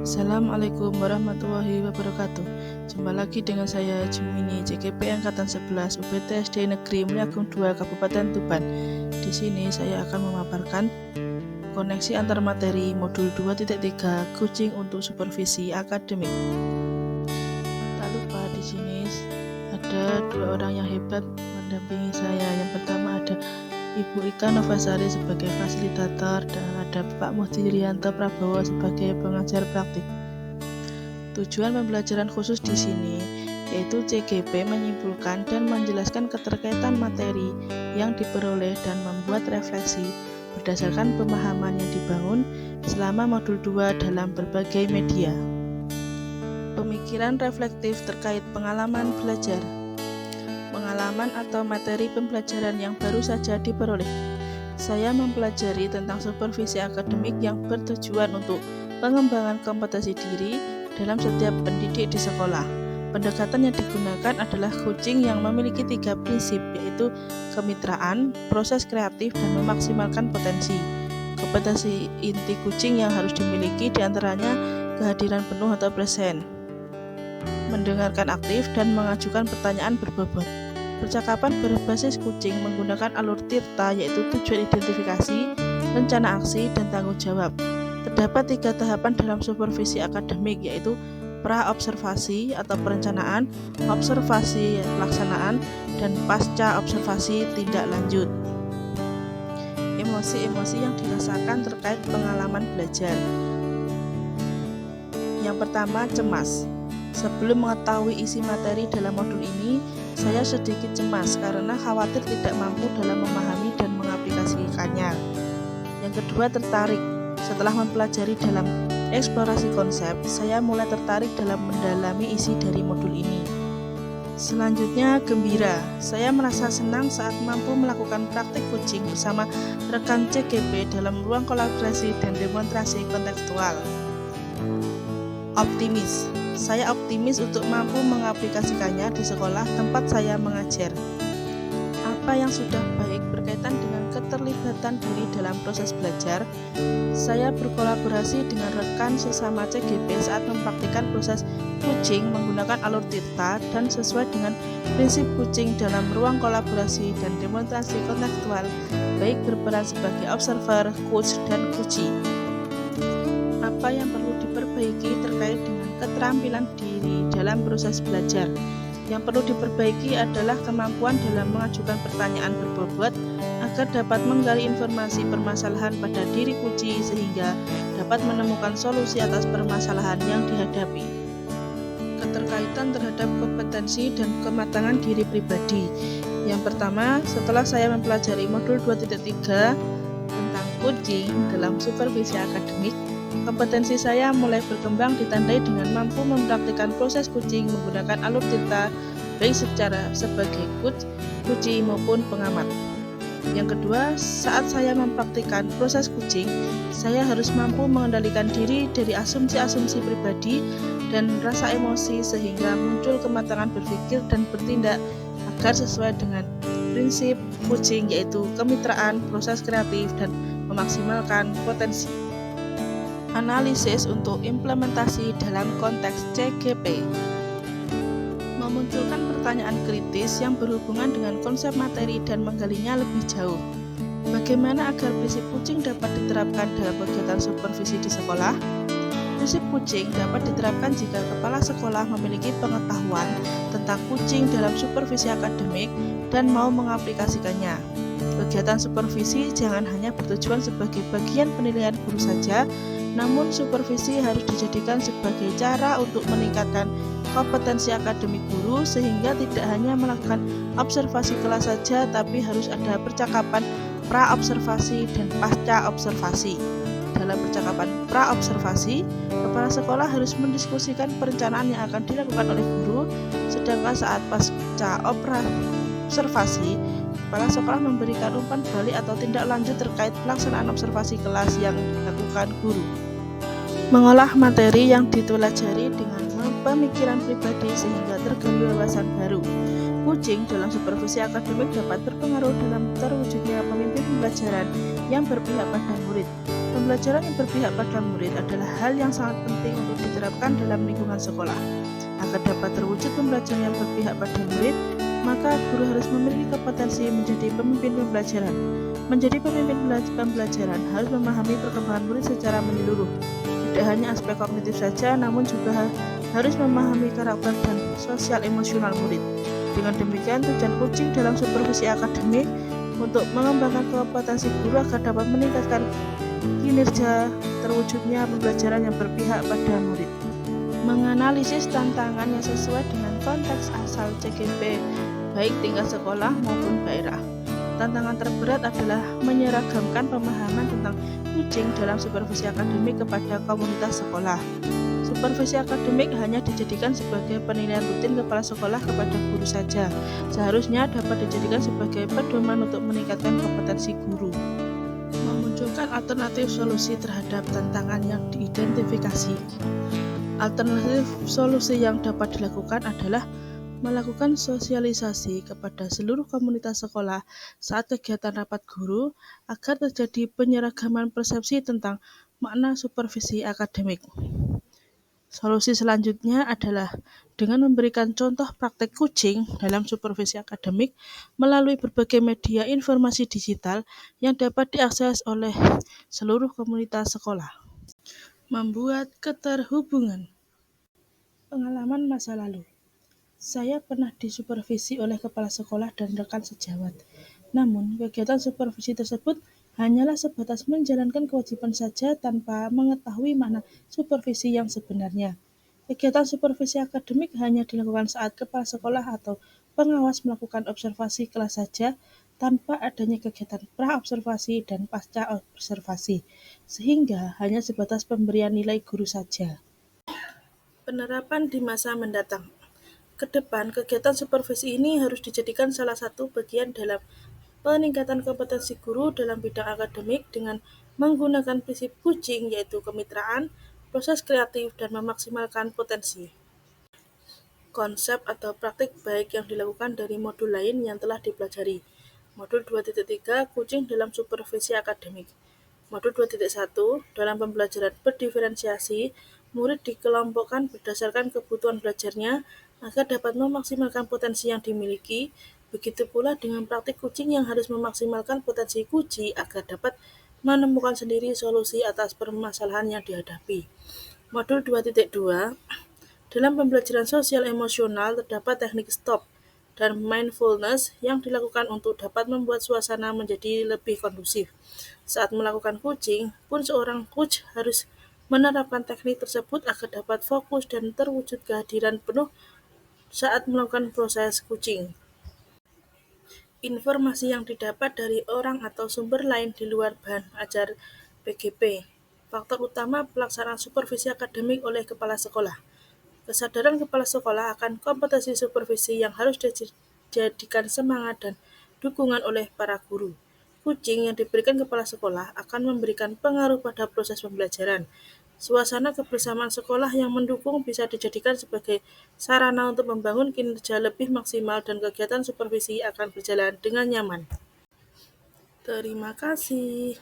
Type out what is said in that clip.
Assalamualaikum warahmatullahi wabarakatuh. Jumpa lagi dengan saya Jumini CGP Angkatan 11 UPT SD Negeri Mulyagung 2 Kabupaten Tuban. Di sini saya akan memaparkan koneksi antar materi modul 2.3 Kucing untuk supervisi akademik. Tak lupa di sini ada dua orang yang hebat mendampingi saya. Yang pertama ada Ibu Ika Novasari sebagai fasilitator dan ada Pak Muhdi Rianto Prabowo sebagai pengajar praktik. Tujuan pembelajaran khusus di sini yaitu CGP menyimpulkan dan menjelaskan keterkaitan materi yang diperoleh dan membuat refleksi berdasarkan pemahaman yang dibangun selama modul 2 dalam berbagai media. Pemikiran reflektif terkait pengalaman belajar. Pengalaman atau materi pembelajaran yang baru saja diperoleh. Saya mempelajari tentang supervisi akademik yang bertujuan untuk pengembangan kompetensi diri dalam setiap pendidik di sekolah. Pendekatan yang digunakan adalah kucing yang memiliki 3 prinsip, yaitu kemitraan, proses kreatif, dan memaksimalkan potensi. Kompetensi inti kucing yang harus dimiliki diantaranya kehadiran penuh atau present, mendengarkan aktif, dan mengajukan pertanyaan berbobot. Percakapan berbasis kucing menggunakan alur tirta, yaitu tujuan identifikasi, rencana aksi, dan tanggung jawab. Terdapat 3 tahapan dalam supervisi akademik, yaitu pra-observasi atau perencanaan, observasi pelaksanaan, dan pasca observasi tindak lanjut. Emosi-emosi yang dirasakan terkait pengalaman belajar. Yang pertama, cemas. Sebelum mengetahui isi materi dalam modul ini, saya sedikit cemas karena khawatir tidak mampu dalam memahami dan mengaplikasikannya. Yang kedua, tertarik. Setelah mempelajari dalam eksplorasi konsep, saya mulai tertarik dalam mendalami isi dari modul ini. Selanjutnya, gembira. Saya merasa senang saat mampu melakukan praktik kucing bersama rekan CGP dalam ruang kolaborasi dan demonstrasi kontekstual. Optimis. Saya optimis untuk mampu mengaplikasikannya di sekolah tempat saya mengajar. Apa yang sudah baik berkaitan dengan keterlibatan diri dalam proses belajar. Saya berkolaborasi dengan rekan sesama CGP saat mempraktikkan proses kucing menggunakan alur tirta dan sesuai dengan prinsip kucing dalam ruang kolaborasi dan demonstrasi kontekstual, baik berperan sebagai observer, coach, dan kuci. Apa yang perlu diperbaiki terkait dengan keterampilan diri dalam proses belajar. Yang perlu diperbaiki adalah kemampuan dalam mengajukan pertanyaan berbobot agar dapat menggali informasi permasalahan pada diri kuci sehingga dapat menemukan solusi atas permasalahan yang dihadapi. Keterkaitan terhadap kompetensi dan kematangan diri pribadi. Yang pertama, setelah saya mempelajari modul 2.3 tentang kucing dalam supervisi akademik, kompetensi saya mulai berkembang ditandai dengan mampu mempraktikkan proses kucing menggunakan alur tirta baik sebagai kuci maupun pengamat. Yang kedua, saat saya mempraktikkan proses kucing, saya harus mampu mengendalikan diri dari asumsi-asumsi pribadi dan rasa emosi sehingga muncul kematangan berpikir dan bertindak agar sesuai dengan prinsip kucing, yaitu kemitraan, proses kreatif, dan memaksimalkan potensi. Analisis untuk implementasi dalam konteks CGP. Memunculkan pertanyaan kritis yang berhubungan dengan konsep materi dan menggalinya lebih jauh. Bagaimana agar prinsip kucing dapat diterapkan dalam kegiatan supervisi di sekolah? Prinsip kucing dapat diterapkan jika kepala sekolah memiliki pengetahuan tentang kucing dalam supervisi akademik dan mau mengaplikasikannya. Kegiatan supervisi jangan hanya bertujuan sebagai bagian penilaian guru saja, namun supervisi harus dijadikan sebagai cara untuk meningkatkan kompetensi akademik guru sehingga tidak hanya melakukan observasi kelas saja, tapi harus ada percakapan pra-observasi dan pasca observasi. Dalam percakapan pra-observasi, kepala sekolah harus mendiskusikan perencanaan yang akan dilakukan oleh guru, sedangkan saat pasca observasi, kepala sekolah memberikan umpan balik atau tindak lanjut terkait pelaksanaan observasi kelas yang dilakukan guru. Mengolah materi yang dipelajari dengan pemikiran pribadi sehingga tergali wawasan baru. Kucing dalam supervisi akademik dapat berpengaruh dalam terwujudnya pemimpin pembelajaran yang berpihak pada murid. Pembelajaran yang berpihak pada murid adalah hal yang sangat penting untuk diterapkan dalam lingkungan sekolah. Agar dapat terwujud pembelajaran yang berpihak pada murid, maka guru harus memiliki kompetensi menjadi pemimpin pembelajaran. Menjadi pemimpin pembelajaran harus memahami perkembangan murid secara menyeluruh. Tidak hanya aspek kognitif saja, namun juga harus memahami karakter dan sosial emosional murid. Dengan demikian, tujuan kucing dalam supervisi akademik untuk mengembangkan kompetensi guru agar dapat meningkatkan kinerja terwujudnya pembelajaran yang berpihak pada murid. Menganalisis tantangan yang sesuai dengan konteks asal CGP, baik tingkat sekolah maupun daerah. Tantangan terberat adalah menyeragamkan pemahaman tentang kucing dalam supervisi akademik kepada komunitas sekolah. Supervisi akademik hanya dijadikan sebagai penilaian rutin kepala sekolah kepada guru saja. Seharusnya dapat dijadikan sebagai pedoman untuk meningkatkan kompetensi guru. Memunculkan alternatif solusi terhadap tantangan yang diidentifikasi. Alternatif solusi yang dapat dilakukan adalah melakukan sosialisasi kepada seluruh komunitas sekolah saat kegiatan rapat guru agar terjadi penyeragaman persepsi tentang makna supervisi akademik. Solusi selanjutnya adalah dengan memberikan contoh praktek kucing dalam supervisi akademik melalui berbagai media informasi digital yang dapat diakses oleh seluruh komunitas sekolah. Membuat keterhubungan. Pengalaman masa lalu. Saya pernah disupervisi oleh kepala sekolah dan rekan sejawat. Namun, kegiatan supervisi tersebut hanyalah sebatas menjalankan kewajiban saja tanpa mengetahui makna supervisi yang sebenarnya. Kegiatan supervisi akademik hanya dilakukan saat kepala sekolah atau pengawas melakukan observasi kelas saja tanpa adanya kegiatan pra-observasi dan pasca-observasi, sehingga hanya sebatas pemberian nilai guru saja. Penerapan di masa mendatang. Ke depan, kegiatan supervisi ini harus dijadikan salah satu bagian dalam peningkatan kompetensi guru dalam bidang akademik dengan menggunakan prinsip kucing, yaitu kemitraan, proses kreatif, dan memaksimalkan potensi. Konsep atau praktik baik yang dilakukan dari modul lain yang telah dipelajari. Modul 2.3 Kucing dalam supervisi akademik. Modul 2.1 Dalam pembelajaran berdiferensiasi, murid dikelompokkan berdasarkan kebutuhan belajarnya agar dapat memaksimalkan potensi yang dimiliki. Begitu pula dengan praktik kucing yang harus memaksimalkan potensi kuci agar dapat menemukan sendiri solusi atas permasalahan yang dihadapi. Modul 2.2 Dalam pembelajaran sosial emosional terdapat teknik stop dan mindfulness yang dilakukan untuk dapat membuat suasana menjadi lebih kondusif. Saat melakukan kucing pun seorang coach harus menerapkan teknik tersebut agar dapat fokus dan terwujud kehadiran penuh saat melakukan proses kucing. Informasi yang didapat dari orang atau sumber lain di luar bahan ajar PGP. Faktor utama pelaksanaan supervisi akademik oleh kepala sekolah. Kesadaran kepala sekolah akan kompetensi supervisi yang harus dijadikan semangat dan dukungan oleh para guru. Kucing yang diberikan kepala sekolah akan memberikan pengaruh pada proses pembelajaran. Suasana kebersamaan sekolah yang mendukung bisa dijadikan sebagai sarana untuk membangun kinerja lebih maksimal dan kegiatan supervisi akan berjalan dengan nyaman. Terima kasih.